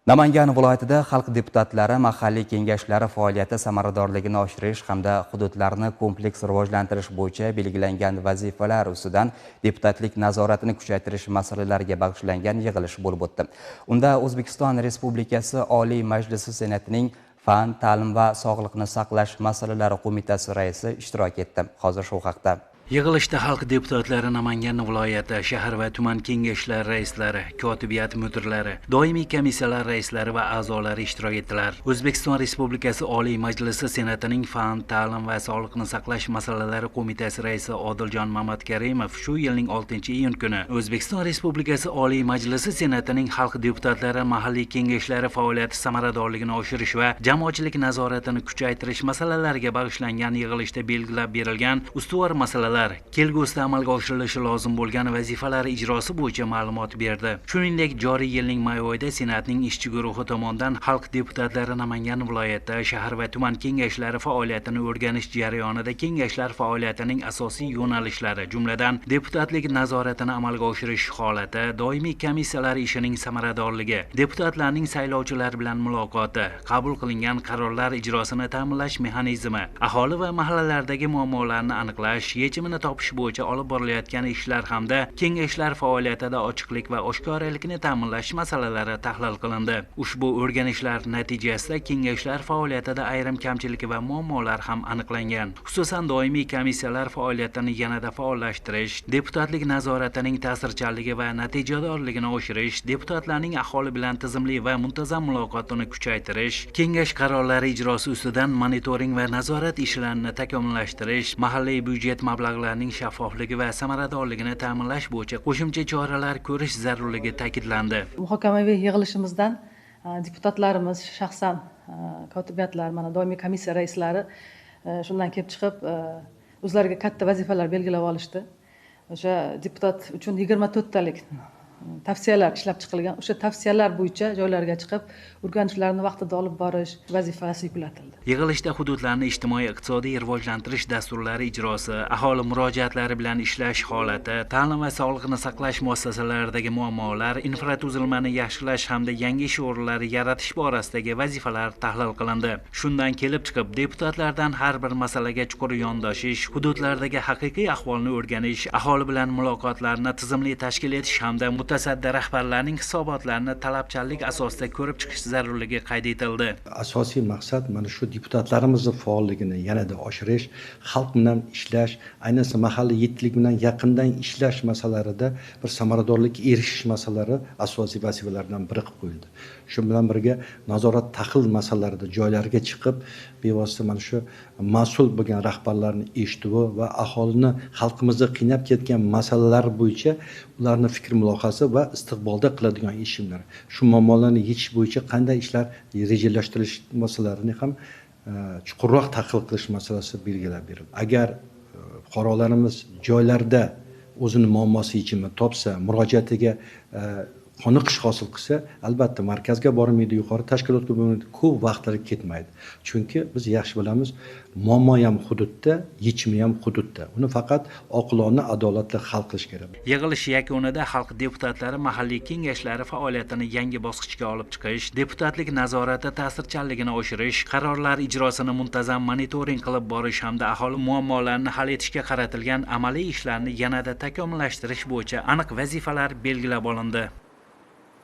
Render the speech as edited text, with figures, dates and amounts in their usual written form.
Namangan viloyatida xalq deputatlari mahalliy kengashlari faoliyati samaradorligini oshirish hamda hududlarni kompleks rivojlantirish bo'yicha belgilangan vazifalar ustidan deputatlik nazoratini kuchaytirish masalalariga bag'ishlangan yig'ilish bo'lib o'tdi. Unda O'zbekiston Respublikasi Oliy Majlisi Senatining Fan, ta'lim va sog'liqni saqlash masalalari qo'mitasi raisi ishtirok etdi. Hozir shu haqda. Yig'ilishda xalq deputatlari Namangan viloyati, shahar va tuman kengashlari raislari, kotibiyat mudirlari, doimiy komissiyalar raislari va a'zolari ishtirok etdilar. O'zbekiston Respublikasi Oliy Majlisi Senatining Fan, ta'lim va sog'liqni saqlash masalalari qo'mitasi raisi Odiljon Mamatkarimov shu yilning 6-iyun kuni O'zbekiston Respublikasi Oliy Majlisi Senatining xalq deputatlari mahalliy kengashlari faoliyati samaradorligini oshirish va jamoatchilik nazoratini kuchaytirish masalalariga bag'ishlangan yig'ilishda belgilab berilgan ustuvor masalalar kelgusida amalga oshirilishi lozim bo'lgan vazifalar ijrosi bo'yicha ma'lumot berdi. Shuningdek, joriy yilning may oyida Senatning ishchi guruhi tomonidan xalq deputatlari Namangan viloyati, shahar va tuman kengashlari faoliyatini o'rganish jarayonida kengashlar faoliyatining asosiy yo'nalishlari, jumladan deputatlik nazoratini amalga oshirish holati, doimiy komissiyalar ishining samaradorligi, deputatlarning saylovchilar bilan muloqoti, qabul qilingan qarorlar ijrosini ta'minlash mexanizmi, aholi va mahallalardagi muammolarni aniqlash, yechimini topish bo'yicha olib borilayotgan ishlar hamda kengashlar faoliyatida ochiqlik va oshkoralikni ta'minlash masalalari tahlil qilindi. Ushbu o'rganishlar natijasida kengashlar faoliyatida ayrim kamchilik va muammolar ham aniqlangan. Xususan, doimiy komissiyalar faoliyatini yanada faollashtirish, deputatlik nazoratining ta'sirchanligi va natijadorligini oshirish, deputatlarning aholi bilan tizimli va muntazam muloqotini kuchaytirish, kengash qarorlari ijrosi ustidan monitoring va nazorat ishlarini takomillashtirish, mahalliy byudjet mablag'larining shaffofligi va samaradorligini ta'minlash bo'yicha qo'shimcha choralar ko'rish zarurligi ta'kidlandi. Muhokamaviy yig'ilishimizdan deputatlarimiz, shaxsan kotibiyatlar, mana doimiy komissiya raislari shundan kelib chiqib, o'zlariga katta vazifalar belgilab olishdi. O'sha deputat uchun 24 talik tavsiyalar ishlab chiqilgan. O'sha tavsiyalar bo'yicha joylarga chiqib, o'rganishlarni vaqtida olib borish vazifasi yuklatildi. Yig'ilishda hududlarni ijtimoiy-iqtisodiy rivojlantirish dasturlari ijrosi, aholi murojaatlari bilan ishlash holati, ta'lim va sog'liqni saqlash muassasalaridagi muammolar, infratuzilmani yaxshilash hamda yangi ish o'rinlari yaratish borasidagi vazifalar tahlil qilindi. Shundan kelib chiqib, deputatlardan har bir masalaga chuqur yondashish, hududlardagi haqiqiy ahvolni o'rganish, aholi bilan muloqotlarni tizimli tashkil etish hamda mutasaddi rahbarlarning hisobotlarini talabchanlik asosida ko'rib chiqish zarurligi qayd etildi. Asosiy maqsad mana shu deputatlarimizning faolligini yanada oshirish, xalq bilan ishlash, ayniqsa mahalliy yettilik bilan yaqindan ishlash masalalarida bir samaradorlikka erishish masalalari asosiy vazifalardan biri qilib qo'yildi. Shu bilan birga nazorat tahlil masalalarida joylarga chiqib, bevosita mana shu mas'ul bo'lgan rahbarlarni eshituvi va aholini xalqimizda qiynab ketgan masalalar bo'yicha ularning fikr mulohazasi va istiqbolda qiladigan ishlar, shu muammolarni yechish bo'yicha qanday ishlar rejalashtirish masalalarini ham chuqurroq tahlil qilish masalasi belgilab berildi. Agar fuqarolarimiz joylarda o'zini muammosi yechimini topsa, murojaatiga qoniqish hosil qilsa, albatta markazga bormaydi, yuqori tashkilotga bormaydi, ko'p vaqtlari ketmaydi. Chunki biz yaxshi bilamiz, muammo ham hududda, yechimi ham hududda. Uni faqat oqilona, adolatli hal qilish kerak. Yig'ilish yakunida xalq deputatlari mahalliy kengashlari faoliyatini yangi bosqichga olib chiqish, deputatlik nazorati ta'sirchanligini oshirish, qarorlar ijrosini muntazam monitoring qilib borish hamda aholi muammolarini hal etishga qaratilgan amaliy ishlarni yanada takomillashtirish bo'yicha aniq vazifalar belgilab olindi.